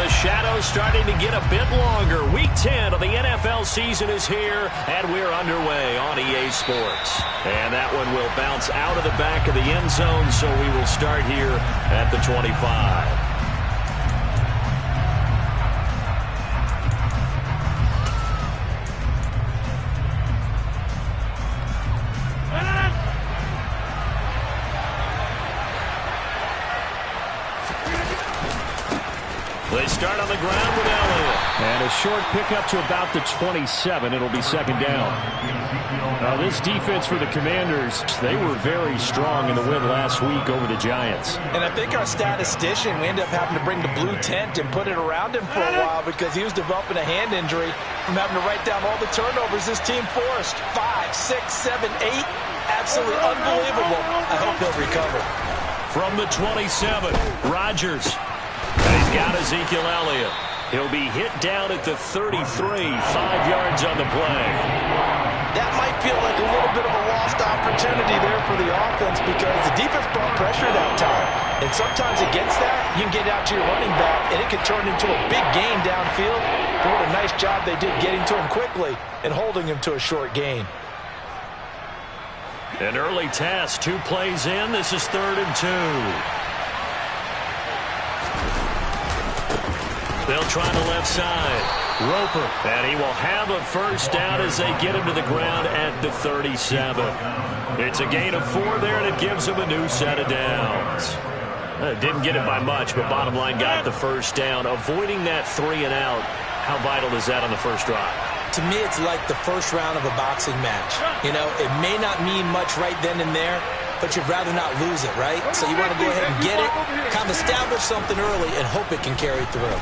The shadows starting to get a bit longer. Week 10 of the NFL season is here, and we're underway on EA Sports. And that one will bounce out of the back of the end zone, so we will start here at the 25. They start on the ground with Elliott. And a short pickup to about the 27. It'll be second down. Now this defense for the Commanders, they were very strong in the win last week over the Giants. And I think our statistician, we ended up having to bring the blue tent and put it around him for a while because he was developing a hand injury from having to write down all the turnovers this team forced. 5, 6, 7, 8. Absolutely unbelievable. I hope he'll recover. From the 27, Rodgers. And he's got Ezekiel Elliott. He'll be hit down at the 33, 5 yards on the play. That might feel like a little bit of a lost opportunity there for the offense because the defense brought pressure that time. And sometimes against that, you can get out to your running back, and it can turn into a big gain downfield. But what a nice job they did getting to him quickly and holding him to a short gain. An early test, 2 plays in. This is 3rd and 2. They'll try the left side. Roper. And he will have a first down as they get him to the ground at the 37. It's a gain of 4 there, and it gives him a new set of downs. Didn't get it by much, but bottom line got the first down. Avoiding that 3 and out, how vital is that on the first drive? To me, it's like the first round of a boxing match. You know, it may not mean much right then and there, but you'd rather not lose it, right? So you want to go ahead and get it, kind of establish something early, and hope it can carry through.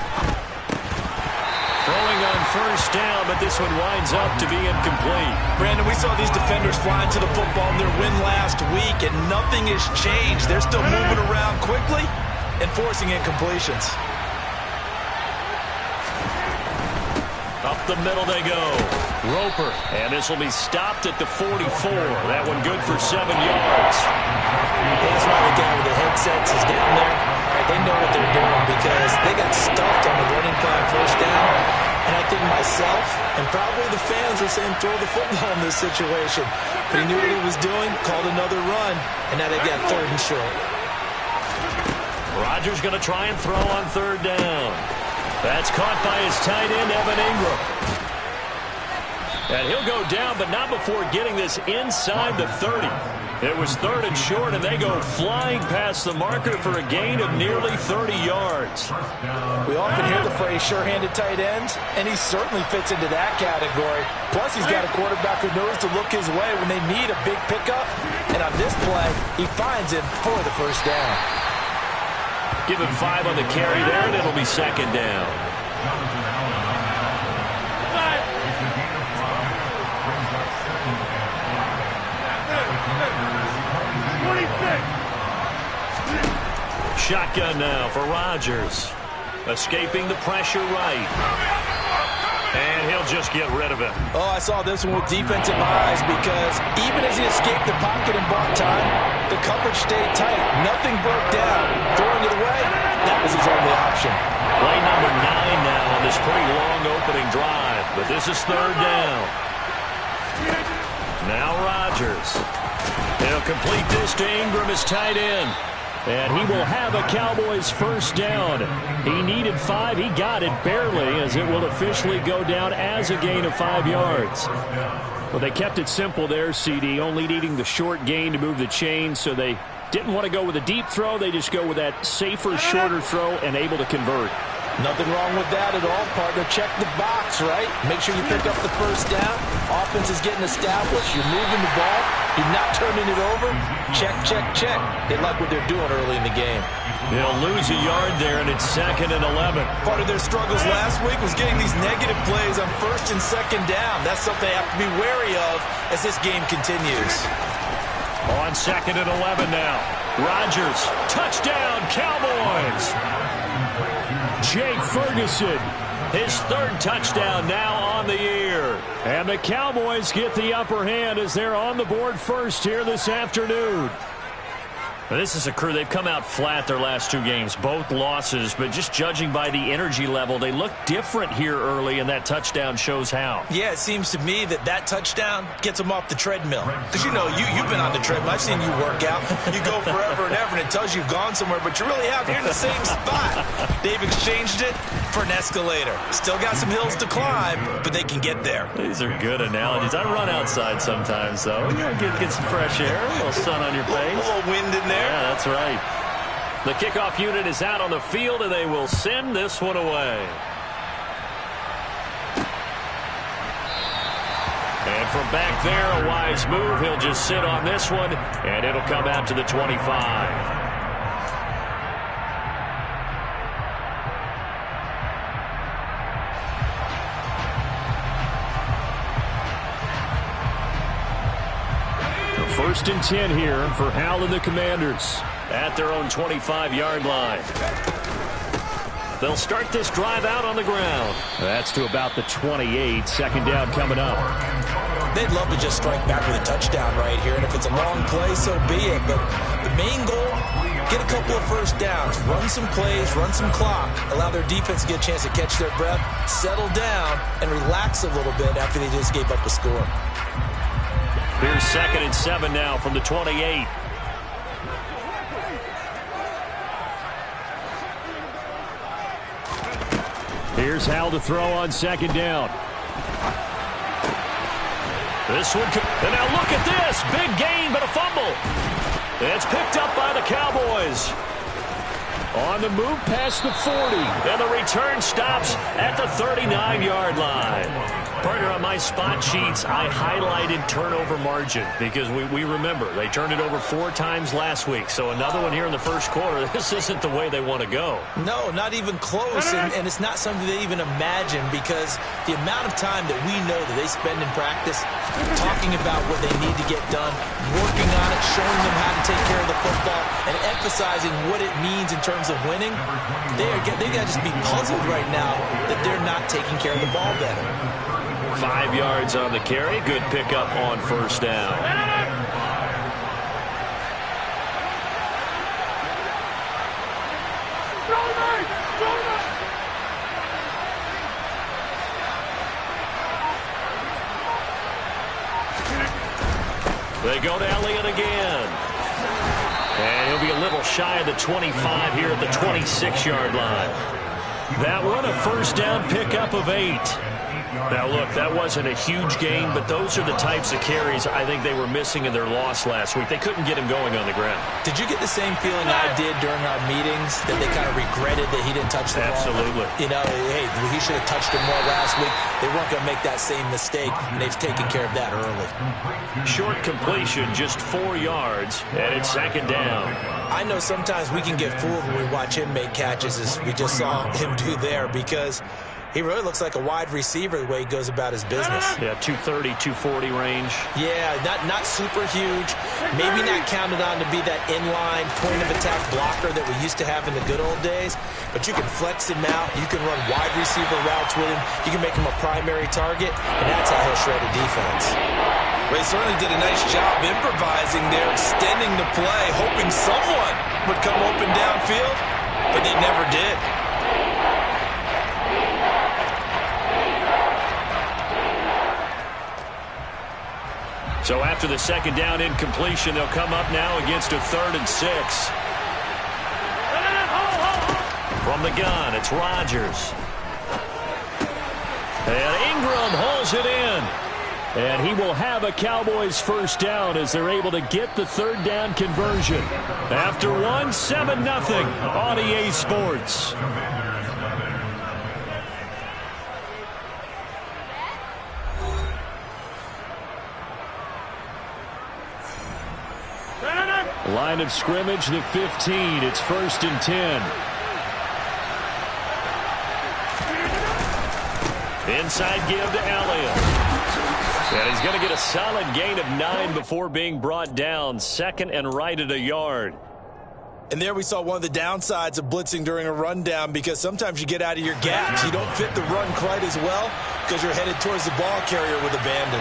Throwing on first down, but this one winds up to be incomplete. Brandon, we saw these defenders flying to the football in their win last week, and nothing has changed. They're still moving around quickly and forcing incompletions. Up the middle they go. Roper. And this will be stopped at the 44. That one good for 7 yards. That's why the guy with the headsets is down there. All right, they know what they're doing because they got stuffed on the running play on first down. And I think myself and probably the fans are saying throw the football in this situation. But he knew what he was doing, called another run, and now they got 3rd and short. Rodgers going to try and throw on 3rd down. That's caught by his tight end, Evan Ingram. And he'll go down, but not before getting this inside the 30. It was 3rd and short, and they go flying past the marker for a gain of nearly 30 yards. We often hear the phrase sure-handed tight ends, and he certainly fits into that category. Plus, he's got a quarterback who knows to look his way when they need a big pickup. And on this play, he finds him for the first down. Give him 5 on the carry there, and it'll be 2nd down. Shotgun now for Rodgers. Escaping the pressure right. And he'll just get rid of it. Oh, I saw this one with defensive eyes because even as he escaped the pocket and bought time, the coverage stayed tight. Nothing broke down. Throwing it away, that was his only option. Play number 9 now on this pretty long opening drive. But this is 3rd down. Now Rodgers. He'll complete this to Ingram as tight end. And he will have a Cowboys first down. He needed 5. He got it barely as it will officially go down as a gain of 5 yards. Well, they kept it simple there, CD, only needing the short gain to move the chains, so they didn't want to go with a deep throw. They just go with that safer, shorter throw and able to convert. Nothing wrong with that at all, partner. Check the box, right? Make sure you pick up the first down. Offense is getting established. You're moving the ball. You're not turning it over. Check, check, check. They like what they're doing early in the game. They'll lose a yard there, and it's 2nd and 11. Part of their struggles last week was getting these negative plays on 1st and 2nd down. That's something they have to be wary of as this game continues. On 2nd and 11 now. Rodgers, touchdown, Cowboys. Jake Ferguson, his 3rd touchdown now on the year. And the Cowboys get the upper hand as they're on the board first here this afternoon. This is a crew, they've come out flat their last 2 games, both losses, but just judging by the energy level, they look different here early, and that touchdown shows how. Yeah, it seems to me that touchdown gets them off the treadmill. Because, you know, you've been on the treadmill. I've seen you work out. You go forever and ever, and it tells you you've gone somewhere, but you really have. You're in the same spot. They've exchanged it for an escalator. Still got some hills to climb, but they can get there. These are good analogies. I run outside sometimes, though. You know, get some fresh air, a little sun on your face. A little wind in there. Yeah, that's right. The kickoff unit is out on the field, and they will send this one away. And from back there, a wise move. He'll just sit on this one, and it'll come out to the 25. First and 10 here for Hal and the Commanders at their own 25-yard line. They'll start this drive out on the ground. That's to about the 28. Second down coming up. They'd love to just strike back with a touchdown right here, and if it's a long play, so be it. But the main goal, get a couple of first downs, run some plays, run some clock, allow their defense to get a chance to catch their breath, settle down, and relax a little bit after they just gave up a score. Here's 2nd and 7 now from the 28. Here's Hal to throw on 2nd down. This one, and now look at this. Big gain, but a fumble. It's picked up by the Cowboys. On the move past the 40, and the return stops at the 39-yard line. Partner, on my spot sheets, I highlighted turnover margin because we remember they turned it over 4 times last week. So another one here in the first quarter. This isn't the way they want to go. No, not even close, and it's not something they even imagine because the amount of time that we know that they spend in practice talking about what they need to get done, working on it, showing them how to take care of the football, and emphasizing what it means in terms of winning. They got to just be puzzled right now that they're not taking care of the ball better. 5 yards on the carry. Good pickup on first down. They go to Elliott again. And he'll be a little shy of the 25 here at the 26-yard line. That one, a first down pickup of 8. Now, look, that wasn't a huge gain, but those are the types of carries I think they were missing in their loss last week. They couldn't get him going on the ground. Did you get the same feeling I did during our meetings, that they kind of regretted that he didn't touch the ball? Absolutely. You know, hey, he should have touched him more last week. They weren't going to make that same mistake, and they've taken care of that early. Short completion, just 4 yards, and it's 2nd down. I know sometimes we can get fooled when we watch him make catches, as we just saw him do there, because he really looks like a wide receiver the way he goes about his business. Yeah, 230, 240 range. Yeah, not super huge. Maybe not counted on to be that inline point-of-attack blocker that we used to have in the good old days. But you can flex him out. You can run wide receiver routes with him. You can make him a primary target, and that's how he'll shred a defense. Well, he certainly did a nice job improvising there, extending the play, hoping someone would come open downfield, but they never did. So after the 2nd down incompletion, they'll come up now against a 3rd and 6. From the gun, it's Rodgers. And Ingram hauls it in. And he will have a Cowboys first down as they're able to get the 3rd down conversion. After 7-0 on EA Sports. Line of scrimmage, the 15. It's 1st and 10. Inside give to Elliott. And he's going to get a solid gain of 9 before being brought down. 2nd and right at a yard. And there we saw one of the downsides of blitzing during a rundown, because sometimes you get out of your gaps. You don't fit the run quite as well because you're headed towards the ball carrier with abandon.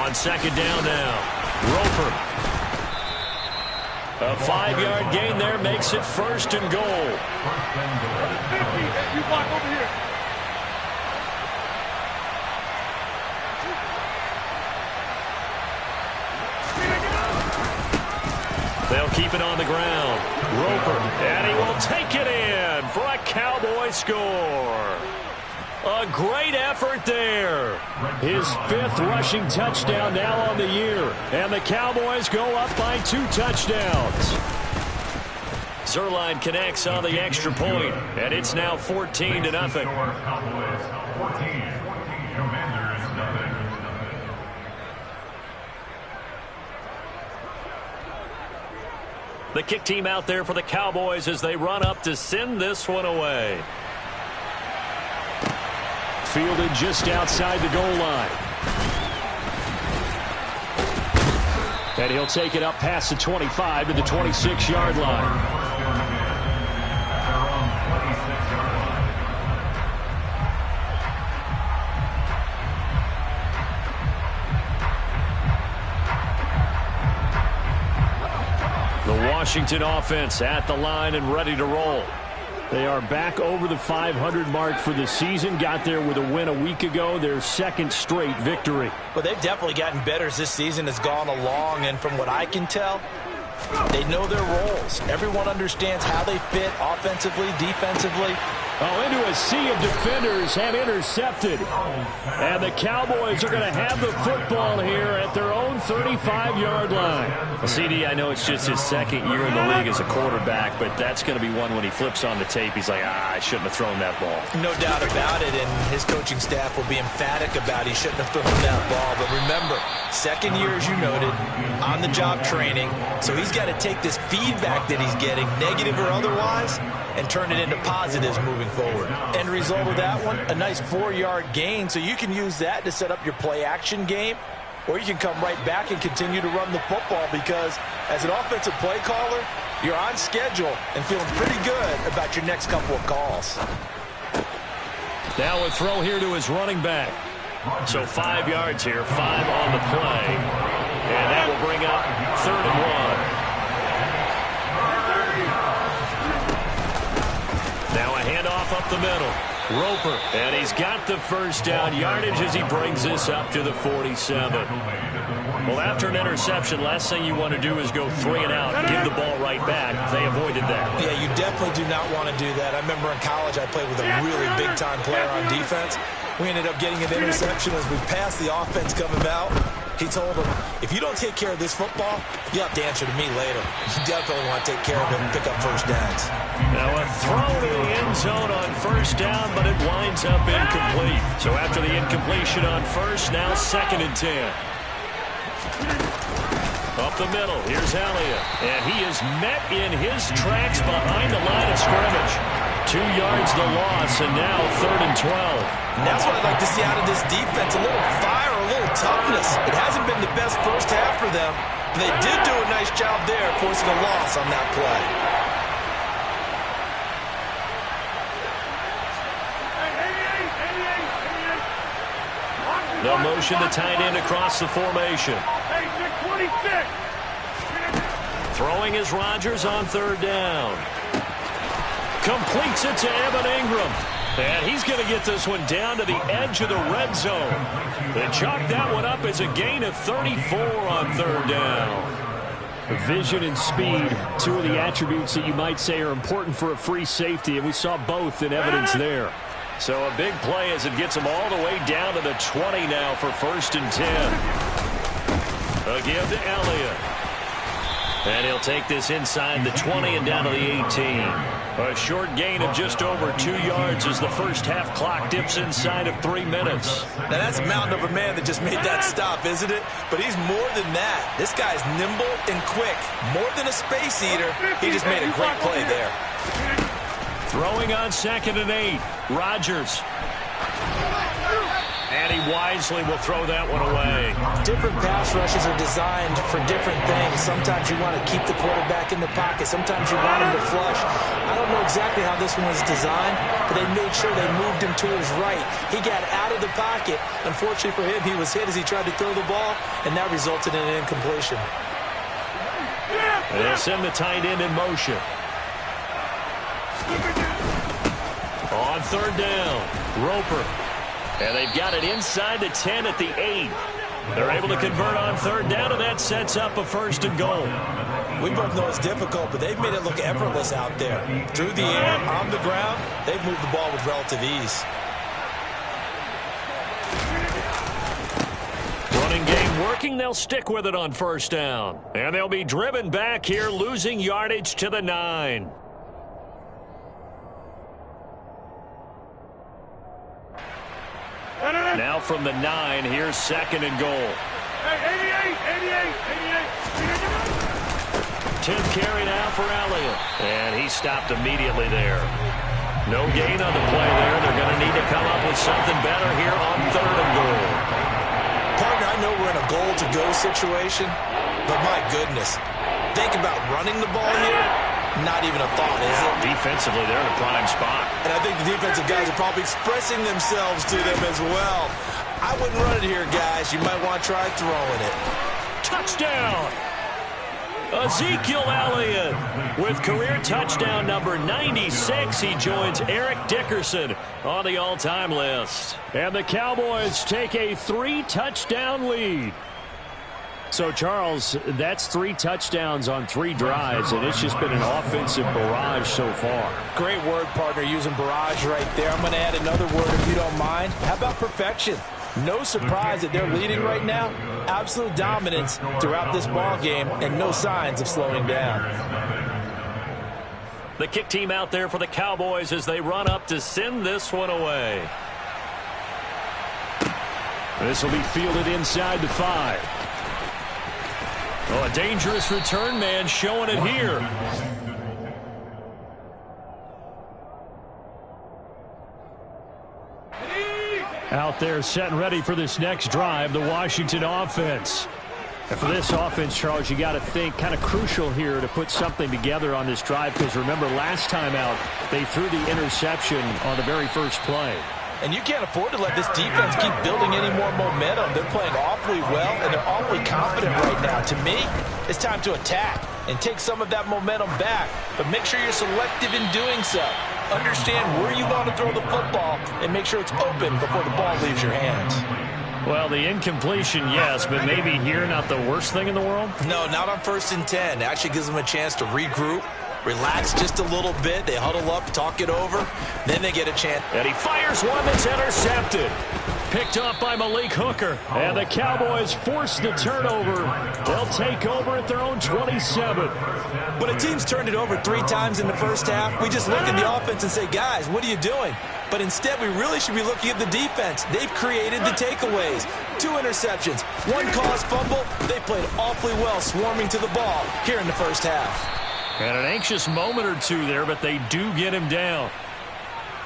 On second down now, Roper. A 5-yard gain there makes it first and goal. You block over here. They'll keep it on the ground. Roper, and he will take it in for a Cowboy score. A great effort there. His 5th rushing touchdown now on the year. And the Cowboys go up by 2 touchdowns. Zuerlein connects on the extra point, and it's now 14-0. Cowboys 14, Commanders nothing. The kick team out there for the Cowboys as they run up to send this one away. Fielded just outside the goal line. And he'll take it up past the 25 to the 26-yard line. The Washington offense at the line and ready to roll. They are back over the 500 mark for the season. Got there with a win a week ago, their 2nd straight victory. Well, they've definitely gotten better as this season has gone along, and from what I can tell, they know their roles. Everyone understands how they fit offensively, defensively. Oh, into a sea of defenders and intercepted. And the Cowboys are going to have the football here at their own 35-yard line. Well, CD, I know it's just his 2nd year in the league as a quarterback, but that's going to be one when he flips on the tape. He's like, I shouldn't have thrown that ball. No doubt about it, and his coaching staff will be emphatic about he shouldn't have thrown that ball. But remember, 2nd year, as you noted, on-the-job training, so he's got to take this feedback that he's getting, negative or otherwise, and turn it into positives moving forward. End result of that one, a nice 4-yard gain, so you can use that to set up your play-action game, or you can come right back and continue to run the football because as an offensive play caller, you're on schedule and feeling pretty good about your next couple of calls. Now a throw here to his running back. So 5 yards here, 5 on the play, and that will bring up 3rd and 1. Now a handoff up the middle. Roper, and he's got the first down yardage as he brings this up to the 47. Well, after an interception, last thing you want to do is go 3 and out, give the ball right back. They avoided that. Yeah, you definitely do not want to do that. I remember in college I played with a really big-time player on defense. We ended up getting an interception as we passed the offense coming out. He told him, if you don't take care of this football, you have to answer to me later. You definitely want to take care of it and pick up first downs. Now a throw to the end zone on first down, but it winds up incomplete. So after the incompletion on first, now 2nd and 10. Up the middle, here's Elliott. And he is met in his tracks behind the line of scrimmage. 2 yards the loss, and now 3rd and 12. And that's what I'd like to see out of this defense, a little fire, a little toughness. It hasn't been the best first half for them, but they did do a nice job there forcing a loss on that play. The motion to tight end across the formation. Throwing is Rodgers on 3rd down. Completes it to Evan Ingram. And he's going to get this one down to the edge of the red zone. They chalk that one up as a gain of 34 on 3rd down. Vision and speed, 2 of the attributes that you might say are important for a free safety, and we saw both in evidence there. So a big play as it gets them all the way down to the 20 now for 1st and 10. Again to Elliott. And he'll take this inside the 20 and down to the 18. A short gain of just over 2 yards as the first half clock dips inside of 3 minutes. Now that's a mountain of a man that just made that stop, isn't it? But he's more than that. This guy's nimble and quick. More than a space eater. He just made a great play there. Throwing on 2nd and 8. Rodgers. And he wisely will throw that one away. Different pass rushes are designed for different things. Sometimes you want to keep the quarterback in the pocket. Sometimes you want him to flush. I don't know exactly how this one was designed, but they made sure they moved him to his right. He got out of the pocket. Unfortunately for him, he was hit as he tried to throw the ball, and that resulted in an incompletion. They'll send the tight end in motion. On third down, Roper. And they've got it inside the 10 at the 8. They're able to convert on third down, and that sets up a first and goal. We both know it's difficult, but they've made it look effortless out there. Through the air, on the ground, they've moved the ball with relative ease. Running game working. They'll stick with it on first down. And they'll be driven back here, losing yardage to the 9. Now from the 9, here's second and goal. 10th carry now for Elliott. And he stopped immediately there. No gain on the play there. They're going to need to come up with something better here on third and goal. Partner, I know we're in a goal-to-go situation, but my goodness. Think about running the ball here. Not even a thought, is it? Defensively, they're in a prime spot. And I think the defensive guys are probably expressing themselves to them as well. I wouldn't run it here, guys. You might want to try throwing it. Touchdown! Ezekiel Elliott with career touchdown number 96. He joins Eric Dickerson on the all-time list. And the Cowboys take a 3-touchdown lead. So, Charles, that's 3 touchdowns on 3 drives, and it's just been an offensive barrage so far. Great word, partner, using barrage right there. I'm going to add another word if you don't mind. How about perfection? No surprise that they're leading right now. Absolute dominance throughout this ball game, and no signs of slowing down. The kick team out there for the Cowboys as they run up to send this one away. This will be fielded inside the 5. Oh, a dangerous return man showing it here. Out there set and ready for this next drive, the Washington offense. And for this offense, Charles, you got to think kind of crucial here to put something together on this drive, because remember last time out they threw the interception on the very first play. And you can't afford to let this defense keep building any more momentum. They're playing awfully well, and they're awfully confident right now. To me, it's time to attack and take some of that momentum back. But make sure you're selective in doing so. Understand where you want to throw the football and make sure it's open before the ball leaves your hands. Well, the incompletion, yes, but maybe here not the worst thing in the world? No, not on 1st and 10. It actually gives them a chance to regroup, relax just a little bit. They huddle up, talk it over. Then they get a chance. And he fires one that's intercepted. Picked up by Malik Hooker. And the Cowboys force the turnover. They'll take over at their own 27. When a team's turned it over 3 times in the first half, we just look at the offense and say, guys, what are you doing? But instead, we really should be looking at the defense. They've created the takeaways. 2 interceptions, 1 caused fumble. They played awfully well swarming to the ball here in the first half. And an anxious moment or two there, but they do get him down.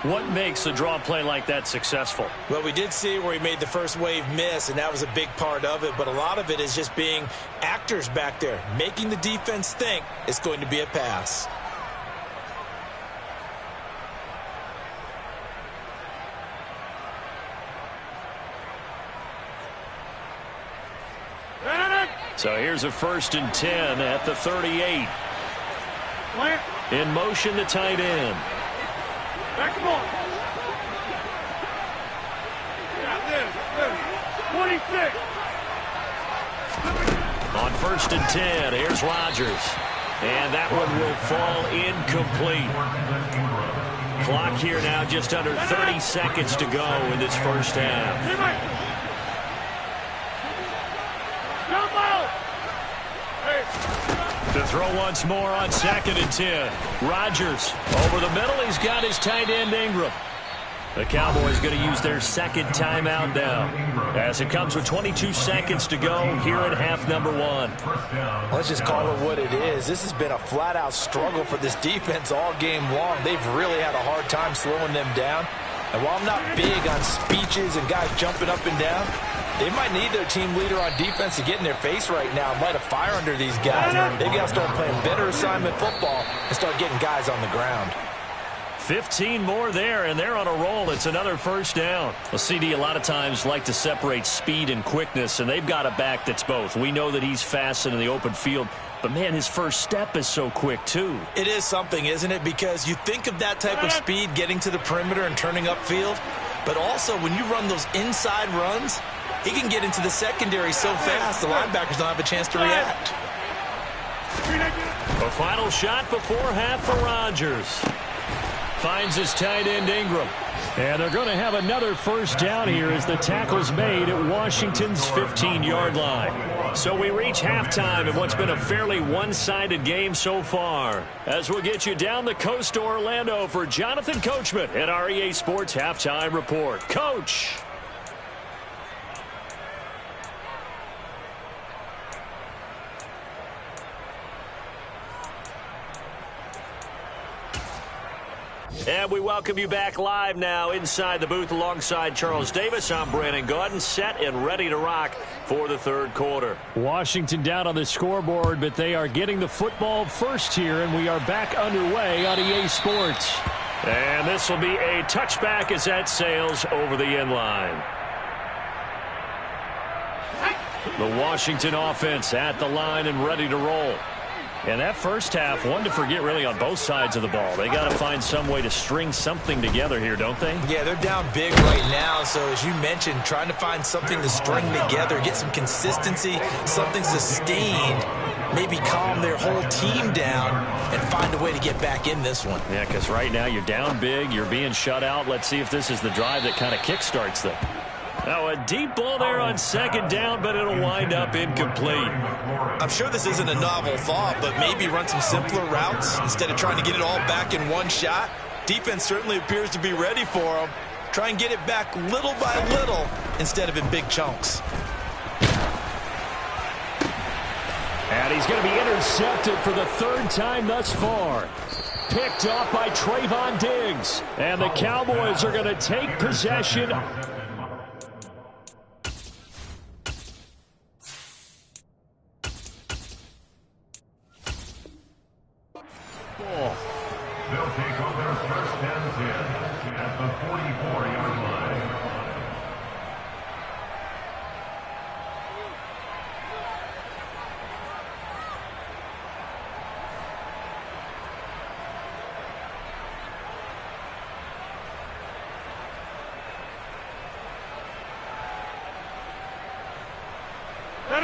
What makes a draw play like that successful? Well, we did see where he made the first wave miss, and that was a big part of it. But a lot of it is just being actors back there, making the defense think it's going to be a pass. So here's a 1st and 10 at the 38. In motion, the tight end. Back him on. 26. On 1st and 10, here's Rodgers. And that one will fall incomplete. Clock here now just under 30 seconds to go in this first half. To throw once more on 2nd and 10. Rodgers over the middle. He's got his tight end Ingram. The Cowboys going to use their 2nd timeout now, as it comes with 22 seconds to go here in half number 1. Let's just call it what it is. This has been a flat-out struggle for this defense all game long. They've really had a hard time slowing them down. And while I'm not big on speeches and guys jumping up and down, they might need their team leader on defense to get in their face right now and light a fire under these guys. They've got to start playing better assignment football and start getting guys on the ground. 15 more there, and they're on a roll. It's another first down. Well, CD, a lot of times like to separate speed and quickness, and they've got a back that's both. We know that he's fast in the open field, but, man, his first step is so quick, too. It is something, isn't it? Because you think of that type of speed getting to the perimeter and turning upfield, but also when you run those inside runs, he can get into the secondary so fast the linebackers don't have a chance to react. A final shot before half for Rodgers. Finds his tight end Ingram. And they're going to have another first down here as the tackle's made at Washington's 15-yard line. So we reach halftime in what's been a fairly one-sided game so far. As we'll get you down the coast to Orlando for Jonathan Coachman at our EA Sports Halftime Report. Coach! And we welcome you back live now inside the booth alongside Charles Davis. I'm Brandon Gaudin, set and ready to rock for the third quarter. Washington down on the scoreboard, but they are getting the football first here, and we are back underway on EA Sports. And this will be a touchback as that sails over the end line. The Washington offense at the line and ready to roll. And that first half, one to forget really on both sides of the ball. They got to find some way to string something together here, don't they? Yeah, they're down big right now. So as you mentioned, trying to find something to string together, get some consistency, something sustained, maybe calm their whole team down and find a way to get back in this one. Yeah, because right now you're down big, you're being shut out. Let's see if this is the drive that kind of kickstarts them. Now a deep ball there on second down, but it'll wind up incomplete. I'm sure this isn't a novel thought, but maybe run some simpler routes instead of trying to get it all back in one shot. Defense certainly appears to be ready for them. Try and get it back little by little instead of in big chunks. And he's going to be intercepted for the third time thus far. Picked off by Trayvon Diggs. And the Cowboys are going to take possession. They'll take over first and 10 at the 44-yard line.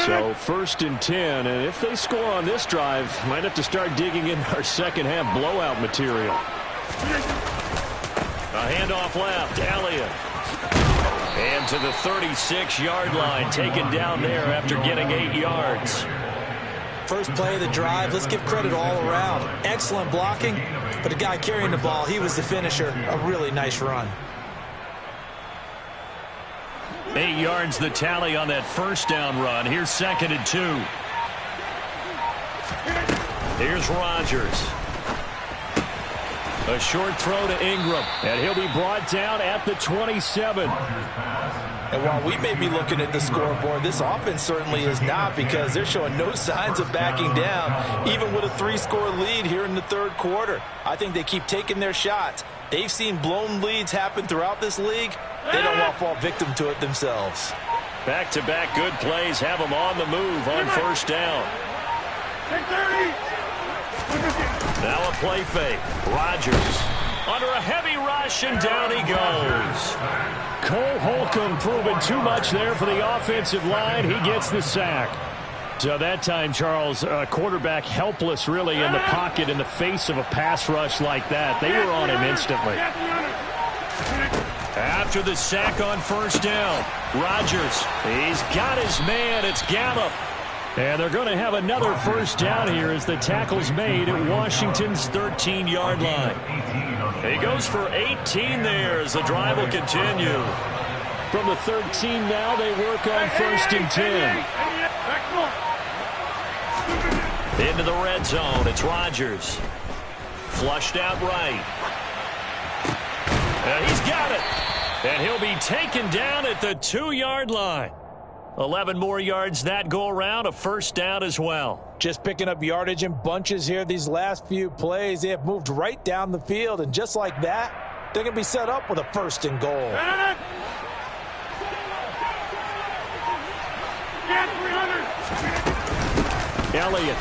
So first and 10, and if they score on this drive, might have to start digging in our second half blowout material. A handoff left, Elliott. And to the 36-yard line, taken down there after getting 8 yards. First play of the drive, let's give credit all around. Excellent blocking, but the guy carrying the ball, he was the finisher. A really nice run. 8 yards the tally on that first down run. Here's second and 2. Here's Rodgers. A short throw to Ingram, and he'll be brought down at the 27. And while we may be looking at the scoreboard, this offense certainly is not, because they're showing no signs of backing down, even with a 3-score lead here in the third quarter. I think they keep taking their shots. They've seen blown leads happen throughout this league. They don't want to fall victim to it themselves. Back-to-back good plays have them on the move on first down. Now a play fake. Rodgers under a heavy rush, and down he goes. Cole Holcomb proving too much there for the offensive line. He gets the sack. So that time, Charles, quarterback helpless really in the pocket in the face of a pass rush like that. They were on him instantly. After the sack on first down, Rodgers, he's got his man. It's Gallup. And they're going to have another first down here as the tackle's made at Washington's 13-yard line. He goes for 18 there as the drive will continue. From the 13 now, they work on first and 10. Into the red zone, it's Rodgers. Flushed out right. He's got it. And he'll be taken down at the 2-yard line. 11 more yards that go around, a first down as well. Just picking up yardage in bunches here these last few plays. They have moved right down the field, and just like that, they're going to be set up with a first and goal. Elliott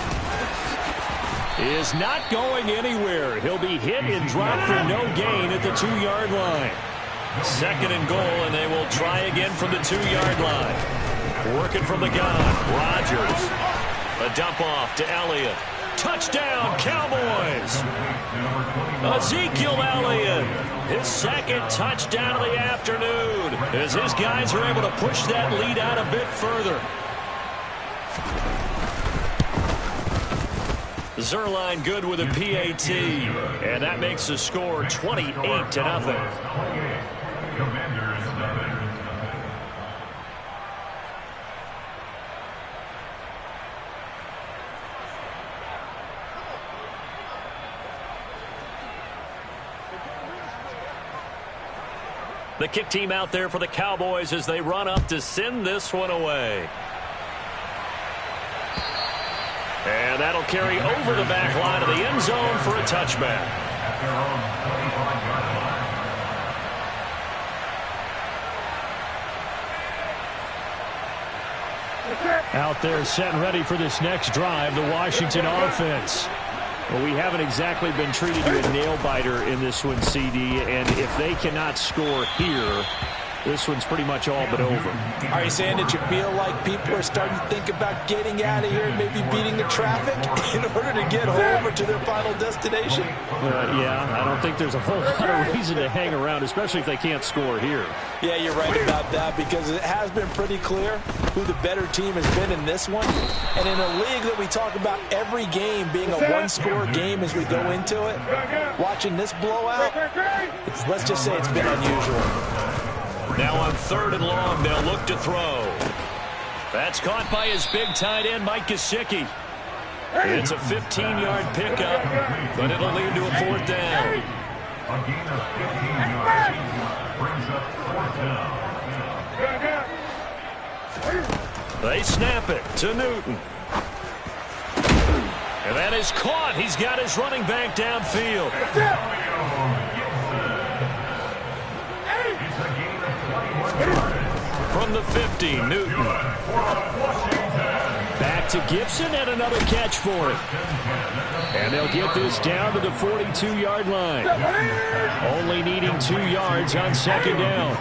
is not going anywhere. He'll be hit and dropped for no gain at the 2-yard line. Second and goal, and they will try again from the 2-yard line. Working from the gun, Rodgers. A dump off to Elliott. Touchdown, Cowboys! Ezekiel Elliott, his second touchdown of the afternoon, as his guys are able to push that lead out a bit further. Zuerlein good with a PAT, and that makes the score 28-0. The kick team out there for the Cowboys as they run up to send this one away. And that'll carry over the back line of the end zone for a touchback. Out there set and ready for this next drive, the Washington offense. Well, we haven't exactly been treated to a nail-biter in this one, CD, and if they cannot score here, this one's pretty much all but over. Are you saying that you feel like people are starting to think about getting out of here and maybe beating the traffic in order to get home or to their final destination? Yeah, I don't think there's a whole lot of reason to hang around, especially if they can't score here. Yeah, you're right about that, because it has been pretty clear who the better team has been in this one. And in a league that we talk about every game being a one-score game as we go into it, watching this blowout, let's just say it's been unusual. Now on 3rd and long, they'll look to throw. That's caught by his big tight end, Mike Gesicki. It's a 15-yard pickup, but it'll lead to a 4th down. A gain of 15 yards brings up 4th down. They snap it to Newton. And that is caught. He's got his running back downfield. From the 50, Newton. Back to Gibson and another catch for him. And they'll get this down to the 42-yard line. Only needing 2 yards on 2nd down.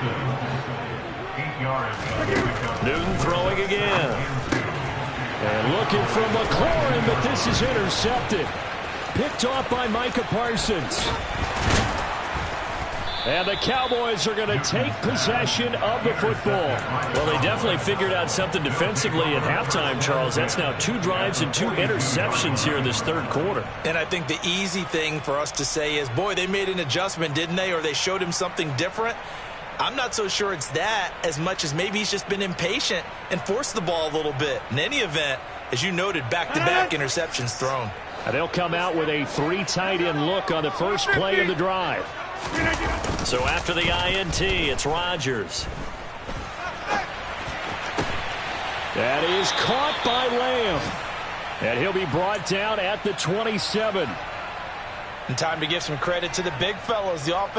Newton throwing again. And looking for McLaurin, but this is intercepted. Picked off by Micah Parsons. And the Cowboys are going to take possession of the football. Well, they definitely figured out something defensively at halftime, Charles. That's now 2 drives and 2 interceptions here in this 3rd quarter. And I think the easy thing for us to say is, boy, they made an adjustment, didn't they? Or they showed him something different. I'm not so sure it's that as much as maybe he's just been impatient and forced the ball a little bit. In any event, as you noted, back-to-back interceptions thrown. And they'll come out with a 3 tight end look on the first play of the drive. So after the INT, it's Rodgers. That is caught by Lamb. And he'll be brought down at the 27. And time to give some credit to the big fellows. The offense